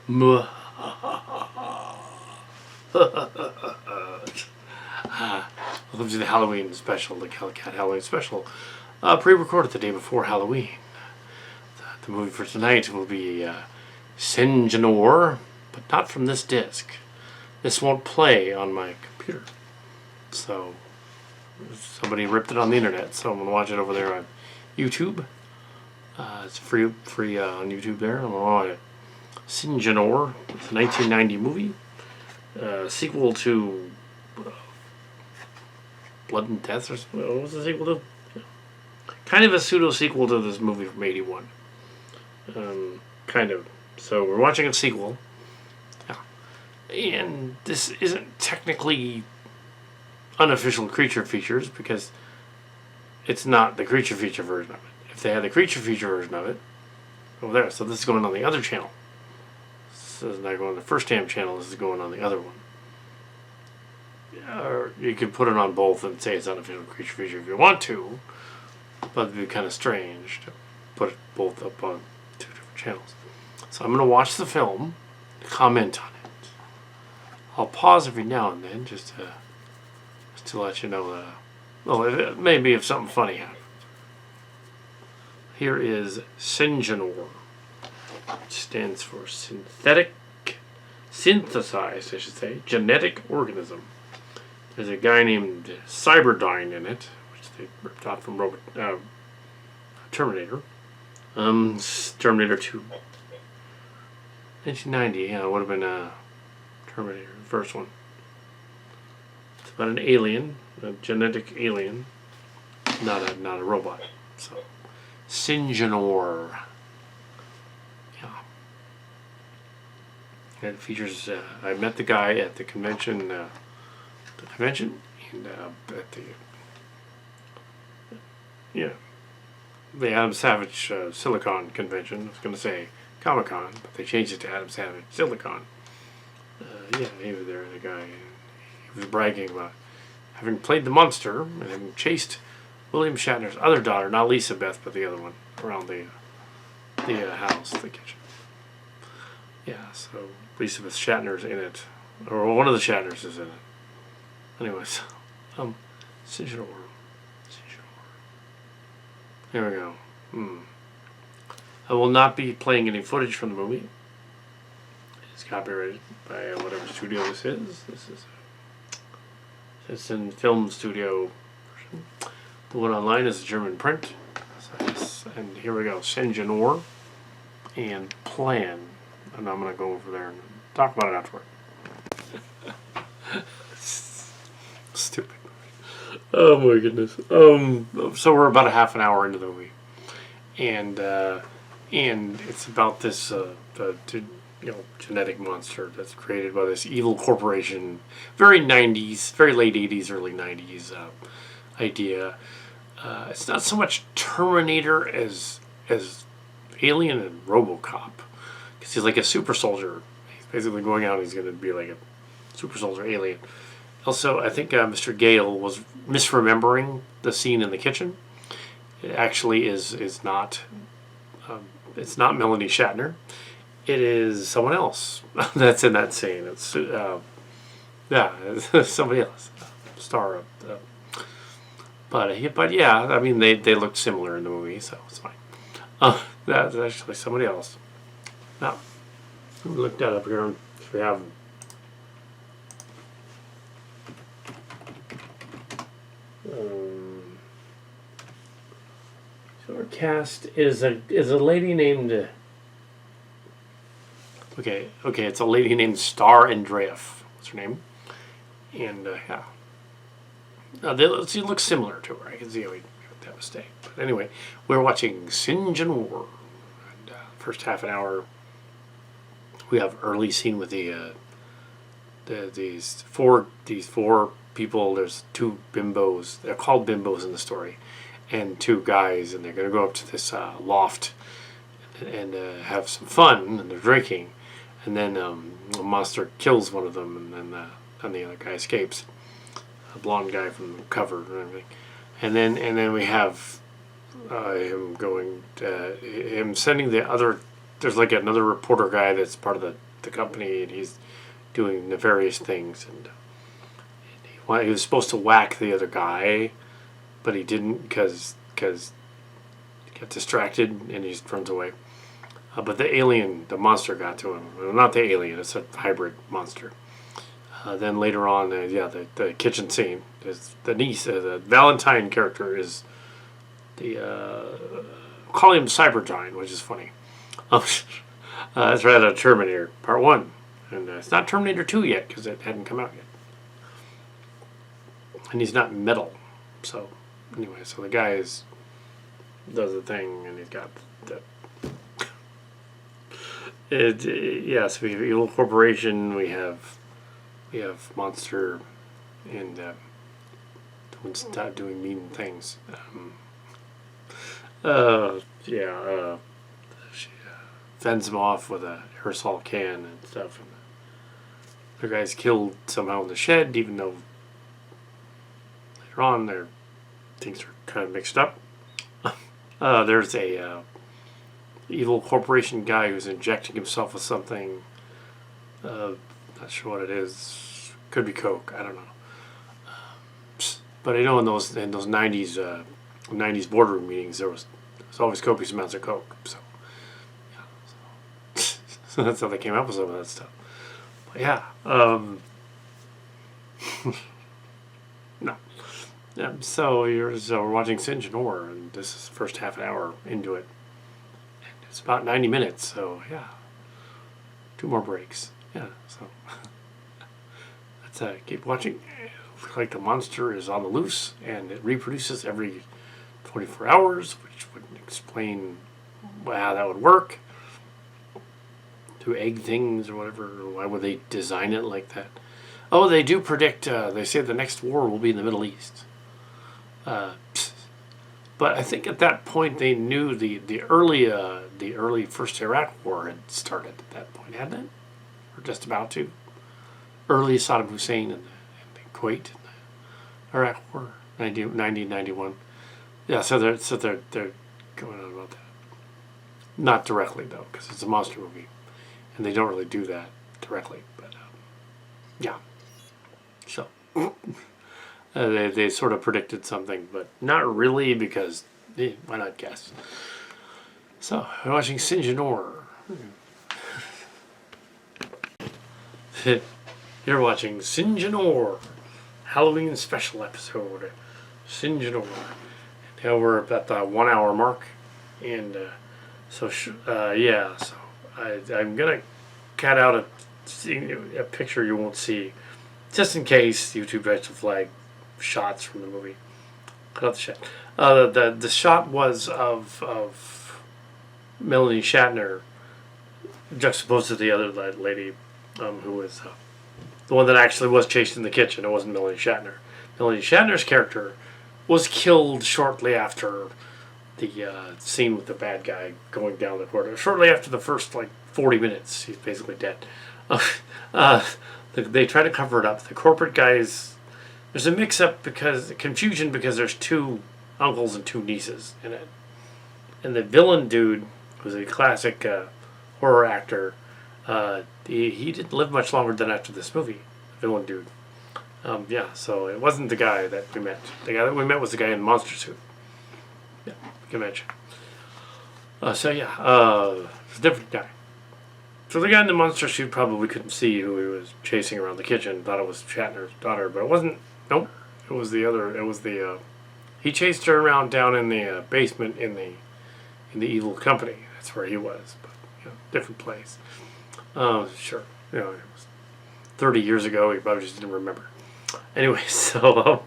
Welcome to the Halloween special, the Kal Kat Halloween special, pre-recorded the day before Halloween. The movie for tonight will be Syngenor, but not from this disc. This won't play on my computer. So, somebody ripped it on the internet, so I'm going to watch it over there on YouTube. It's free on YouTube there. I'm going to watch it. Syngenor, it's a 1990 movie. Sequel to Blood and Death, or something. What was the sequel to? Yeah. Kind of a pseudo-sequel to this movie from 81. Kind of. So we're watching a sequel. Yeah. And this isn't technically unofficial creature features because it's not the creature feature version of it. If they had the creature feature version of it, over there. So this is going on the other channel. This is not going on the first damn channel, this is going on the other one. Or you could put it on both and say it's unofficial creature feature if you want to, but it'd be kind of strange to put it both up on two different channels. So I'm going to watch the film, comment on it. I'll pause every now and then just to let you know, maybe if something funny happens. Here is Syngenor. It stands for synthesized, I should say, genetic organism. There's a guy named Cyberdyne in it, which they ripped off from Terminator. Terminator 2. 1990, yeah, it would have been Terminator, the first one. It's about an alien, a genetic alien, not a robot. So, Syngenor. It features. I met the guy at the convention. And the Adam Savage Silicon convention. I was going to say Comic-Con, but they changed it to Adam Savage Silicon. He was there. The guy. He was bragging about having played the monster and having chased William Shatner's other daughter, not Lisa Beth, but the other one, around the house, the kitchen. Yeah, so Lisa Beth Shatner's in it, or one of the Shatners is in it. Anyways, Syngenor. Here we go. I will not be playing any footage from the movie. It's copyrighted by whatever studio this is. It's in film studio version. The one online is a German print. And here we go, Syngenor and Plan. And I'm going to go over there and talk about it afterward. Stupid movie. Oh my goodness. So we're about a half an hour into the movie. And it's about this genetic monster that's created by this evil corporation. Very 90s, very late 80s, early 90s idea. It's not so much Terminator as Alien and RoboCop. Because he's like a super soldier. He's basically going out and he's going to be like a super soldier alien. Also, I think Mr. Gale was misremembering the scene in the kitchen. It actually is not. It's not Melanie Shatner. It is someone else that's in that scene. It's it's somebody else, star. But yeah, I mean they looked similar in the movie, so it's fine. That's actually somebody else. Now, let me look that up here if we have. So our cast is a lady named. Okay, it's a lady named Star Andreeff. What's her name? And she looks similar to her. I can see how we got that mistake. But anyway, we're watching Syngenor. And first half an hour, we have early scene with these four people. There's two bimbos. They're called bimbos in the story, and two guys, and they're going to go up to this loft and have some fun. And they're drinking, and then a monster kills one of them, and then the other guy escapes. A blonde guy from the cover and everything, and then we have him going, him sending the other. There's like another reporter guy that's part of the the company, and he's doing nefarious things. And he was supposed to whack the other guy, but he didn't because he got distracted and he just runs away. But the alien, the monster, got to him. Well, not the alien; it's a hybrid monster. Then later on, the kitchen scene is the niece, the Valentine character is the call him Cybergiant, which is funny. It's right out of Terminator Part 1. And it's not Terminator 2 yet, because it hadn't come out yet. And he's not metal. So, anyway, so the guy does the thing, and he's got the... so we have Evil Corporation, we have Monster, and doing mean things. She fends him off with a aerosol can and stuff. And the guy's killed somehow in the shed, even though later on things are kind of mixed up. There's a evil corporation guy who's injecting himself with something. Not sure what it is. Could be coke. I don't know. But I know in those 90s boardroom meetings there's always copious amounts of coke. So so that's how they came up with some of that stuff. But yeah. No. Yeah, so we're watching Syngenor, and this is the first half an hour into it. And it's about 90 minutes, so yeah. 2 more breaks. Yeah, so let's keep watching. Looks like the monster is on the loose, and it reproduces every 24 hours, which would explain how that would work. To egg things or whatever. Why would they design it like that? Oh, they do predict, they say the next war will be in the Middle East. But I think at that point they knew the early first Iraq war had started at that point, hadn't it? Or just about to. Early Saddam Hussein and the Kuwait and the Iraq war, 1991. Yeah, so they're going on about that. Not directly though, because it's a monster movie, and they don't really do that directly. But yeah, so they sort of predicted something, but not really because why not guess? So we're watching Syngenor. You're watching Syngenor, Halloween special episode, Syngenor. Now we're at the 1 hour mark, and so I'm gonna cut out a picture you won't see, just in case YouTube tries to flag shots from the movie. Cut out the shot. The shot was of Melanie Shatner juxtaposed to the other lady, who was the one that actually was chased in the kitchen. It wasn't Melanie Shatner. Melanie Shatner's character was killed shortly after the scene with the bad guy going down the corridor. Shortly after the first 40 minutes, he's basically dead. They try to cover it up. The corporate guys, there's a mix-up confusion because there's 2 uncles and 2 nieces in it. And the villain dude was a classic horror actor. He didn't live much longer than after this movie, the villain dude. So it wasn't the guy that we met. The guy that we met was the guy in the monster suit. Yeah, you can imagine. It's a different guy. So the guy in the monster suit probably couldn't see who he was chasing around the kitchen. Thought it was Shatner's daughter, but it wasn't. Nope, it was the other. It was the. He chased her around down in the basement in the evil company. That's where he was, but different place. Sure. It was 30 years ago. He probably just didn't remember. Anyway, so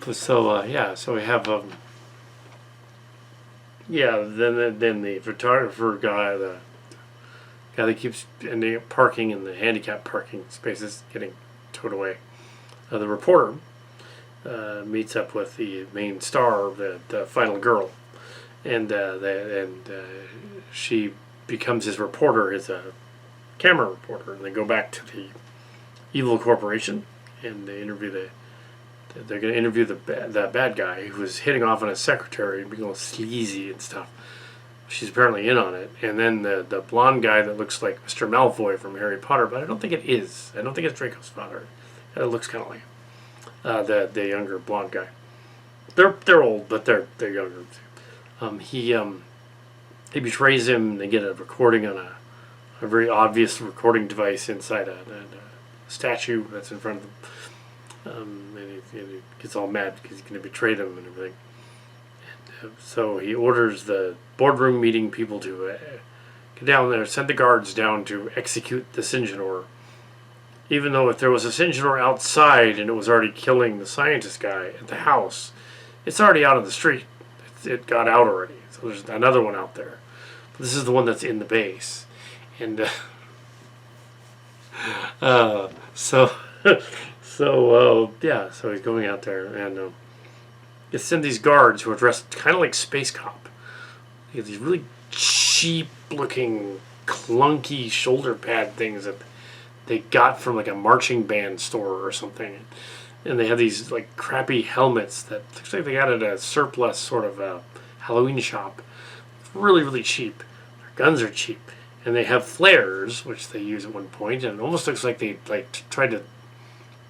we have then the photographer guy, the guy that keeps ending up parking in the handicapped parking spaces, getting towed away. The reporter meets up with the main star, the final girl, and she becomes his reporter, his camera reporter, and they go back to the evil corporation, and they interview they're going to interview the bad guy who was hitting off on his secretary and being all sleazy and stuff. She's apparently in on it. And then the blonde guy that looks like Mr. Malfoy from Harry Potter, but I don't think it is. I don't think it's Draco's father. It looks kind of like the younger blonde guy. They're old, but they're younger. He betrays him. They get a recording on a very obvious recording device inside a statue that's in front of them. And he gets all mad because he's going to betray them and everything. So he orders the boardroom meeting people to get down there, send the guards down to execute the Syngenor. Even though if there was a Syngenor outside and it was already killing the scientist guy at the house, it's already out of the street. It got out already. So there's another one out there. But this is the one that's in the base. And so he's going out there and you send these guards who are dressed kind of like Space Cop. They have these really cheap-looking, clunky shoulder pad things that they got from like a marching band store or something, and they have these like crappy helmets that looks like they got at a surplus sort of Halloween shop. Really, really cheap. Their guns are cheap, and they have flares, which they use at one point, and it almost looks like they tried to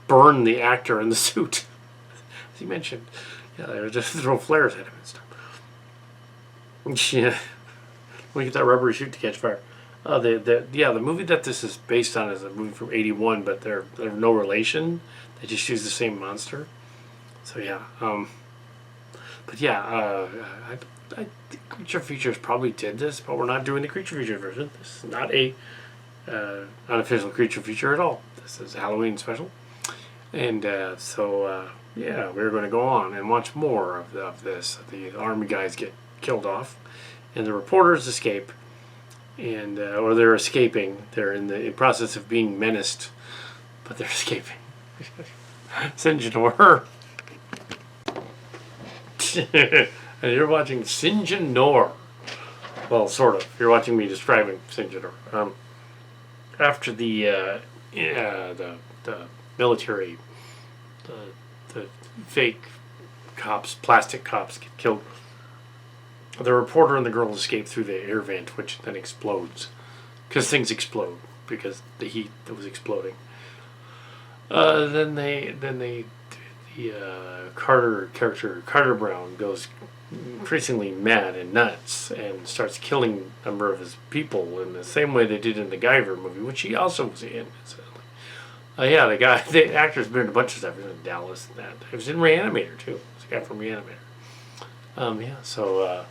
burn the actor in the suit, as he mentioned. Yeah, they would just throw flares at him and stuff. Yeah, we get that rubbery suit to catch fire. The movie that this is based on is a movie from '81, but they're no relation. They just use the same monster. So yeah, but yeah, I think Creature Features probably did this, but we're not doing the Creature Feature version. This is not a unofficial Creature Feature at all. This is a Halloween special, and yeah, we're going to go on and watch more of this. The army guys get killed off, and the reporters escape, and or they're escaping. They're in the process of being menaced, but they're escaping. Syngenor. And you're watching Syngenor. Well, sort of. You're watching me describing Syngenor. After the military, the fake cops, plastic cops get killed, the reporter and the girl escape through the air vent, which then explodes. Because things explode. Because the heat that was exploding. Then the Carter Brown goes increasingly mad and nuts and starts killing a number of his people in the same way they did in the Guyver movie, which he also was in. The actor's been in a bunch of stuff. He was in Dallas and that. He was in Reanimator too. It's a guy from Reanimator. So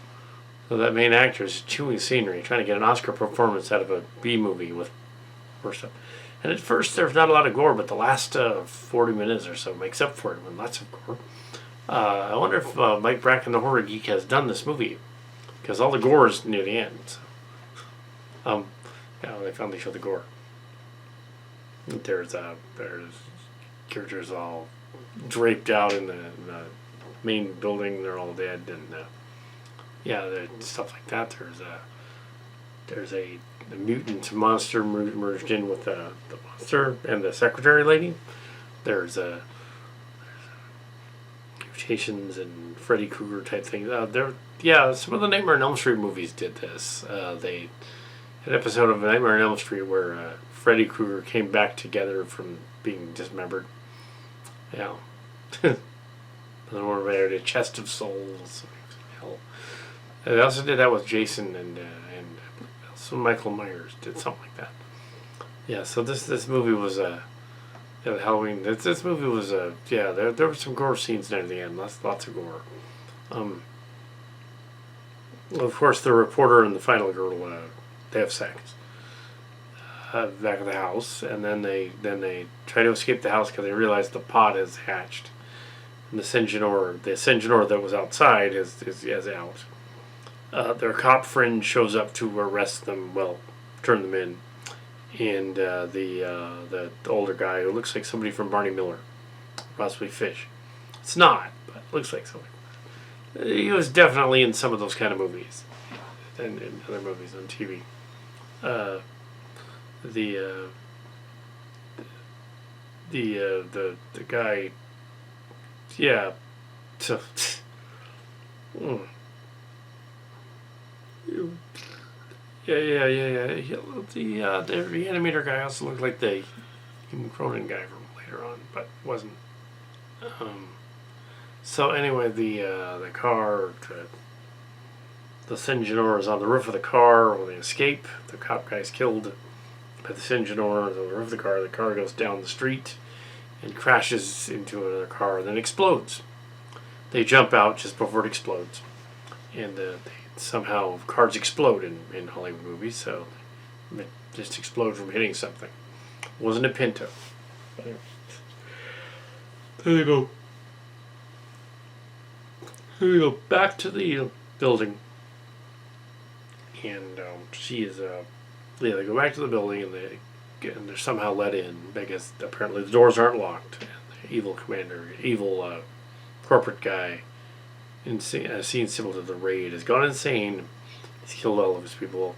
that main actor is chewing scenery, trying to get an Oscar performance out of a B movie with worse stuff. And at first there's not a lot of gore, but the last 40 minutes or so makes up for it with lots of gore. I wonder if Mike Bracken, the Horror Geek, has done this movie, because all the gore is near the end. So, they finally show the gore. There's characters all draped out in the main building. They're all dead, and there's stuff like that. There's a mutant monster merged in with the monster and the secretary lady. There's mutations and Freddy Krueger type things. Some of the Nightmare on Elm Street movies did this. They had an episode of Nightmare on Elm Street where Freddy Krueger came back together from being dismembered. Yeah. Another one where they had a chest of souls. Hell. They also did that with Jason and so Michael Myers did something like that. Yeah, so this movie was Halloween. This movie was there were some gore scenes near the end. Lots of gore. Of course, the reporter and the final girl they have sex back of the house, and then they try to escape the house because they realize the pod has hatched, and the Syngenor that was outside is out. Their cop friend shows up to arrest them, turn them in, and the older guy who looks like somebody from Barney Miller, possibly Fish. It's not, but it looks like somebody. He was definitely in some of those kind of movies, and in other movies on TV. The guy, yeah, so. The animator guy also looked like the Human Cronin guy from later on, but wasn't. Um, so anyway, the car, the Syngenor is on the roof of the car when they escape. The cop guy's killed by the Syngenor on the roof of the car. The car goes down the street and crashes into another car, and then explodes. They jump out just before it explodes, and somehow cars explode in Hollywood movies, so it just explode from hitting something. It wasn't a Pinto. Anyway. There you go. Here we go back to the building, and she is they go back to the building, and they're somehow let in because apparently the doors aren't locked. And the evil corporate guy, in a scene similar to the raid, has gone insane. He's killed all of his people.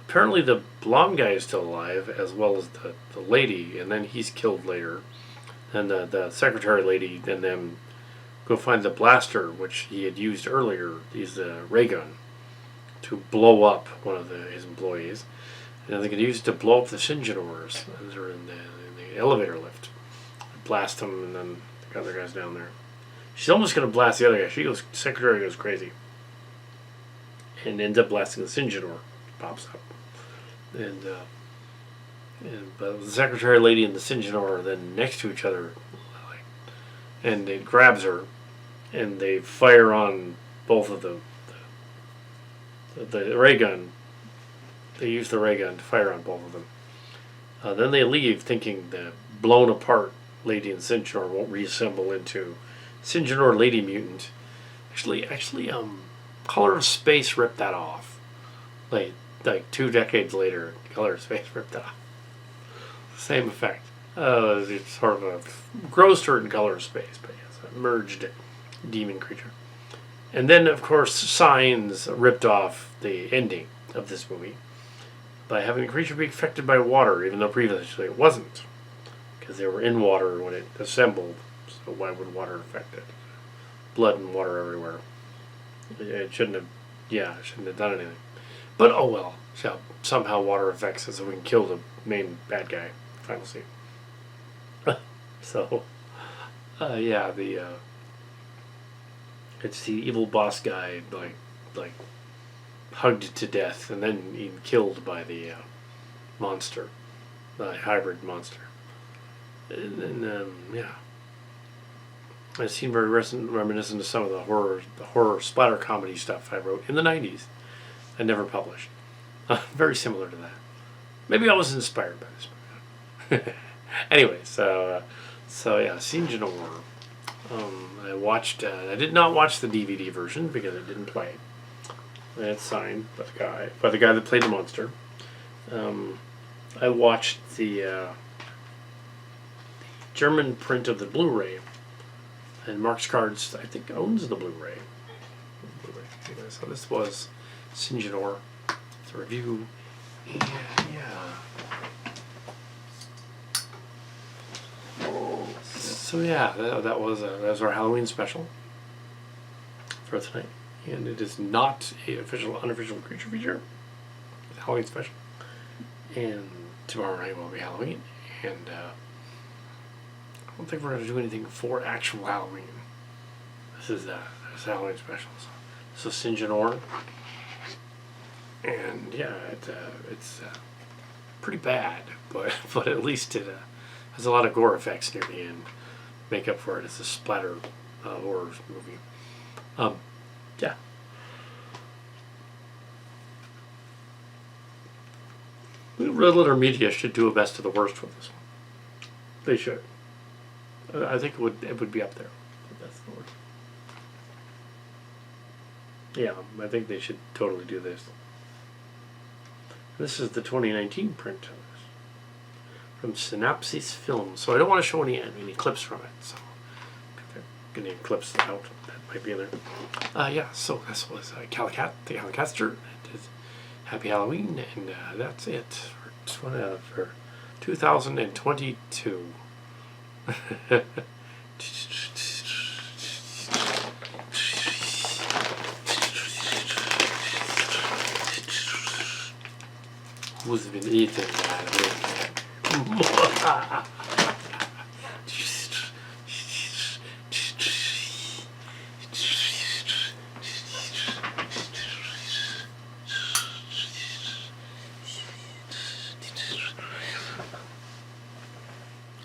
Apparently the blonde guy is still alive, as well as the lady, and then he's killed later. And the secretary lady and them go find the blaster, which he had used earlier. He's the ray gun to blow up one of his employees. And they could use it to blow up the Syngenors as they're in the elevator lift. Blast them, and then the other guy's down there. She's almost going to blast the other guy. Secretary goes crazy. And ends up blasting the Syngenor. Pops up. But the secretary lady and the Syngenor are then next to each other. And it grabs her. And they fire on both of them. The ray gun. They use the ray gun to fire on both of them. Then they leave thinking the blown apart lady and Syngenor won't reassemble into Syngenor Lady Mutant. Actually, Color of Space ripped that off. Like 2 decades later, Color of Space ripped that off. Same effect. It's sort of a grossed her in Color of Space, but yes, a merged demon creature. And then, of course, Signs ripped off the ending of this movie by having the creature be affected by water, even though previously it wasn't, because they were in water when it assembled. So why would water affect it? Blood and water everywhere. It shouldn't have done anything. But oh well. So somehow water affects it, so we can kill the main bad guy. Final scene. So, it's the evil boss guy, like hugged to death, and then killed by the monster, the hybrid monster. And it seemed very reminiscent of some of the horror splatter comedy stuff I wrote in the 90s and never published. Very similar to that. Maybe I was inspired by this. Anyway, so Syngenor. I did not watch the DVD version because it didn't play. It's signed by the guy that played the monster. I watched the German print of the Blu-ray, and Mark's Cards, I think, owns the Blu-ray. So this was Syngenor. It's a review. So that was our Halloween special for tonight, and it is not a unofficial creature feature. It's a Halloween special, and tomorrow night will be Halloween, and I don't think we're going to do anything for actual Halloween. This is Halloween special. So Syngenor, and it's pretty bad, but at least it has a lot of gore effects near the end. Make up for it. It's a splatter horror movie. Red Letter Media should do a best of the worst with this one. They should. I think it would be up there. That's the word. Yeah, I think they should totally do this. This is the 2019 print of this from Synopsis Films. So I don't want to show any clips from it. So if they're getting clips out, that might be in there. So this was Kal Kat, the Kal Katster. It is Happy Halloween, and that's it for 2022. Who's been eating that?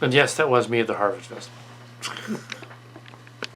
And yes, that was me at the Harvest Festival.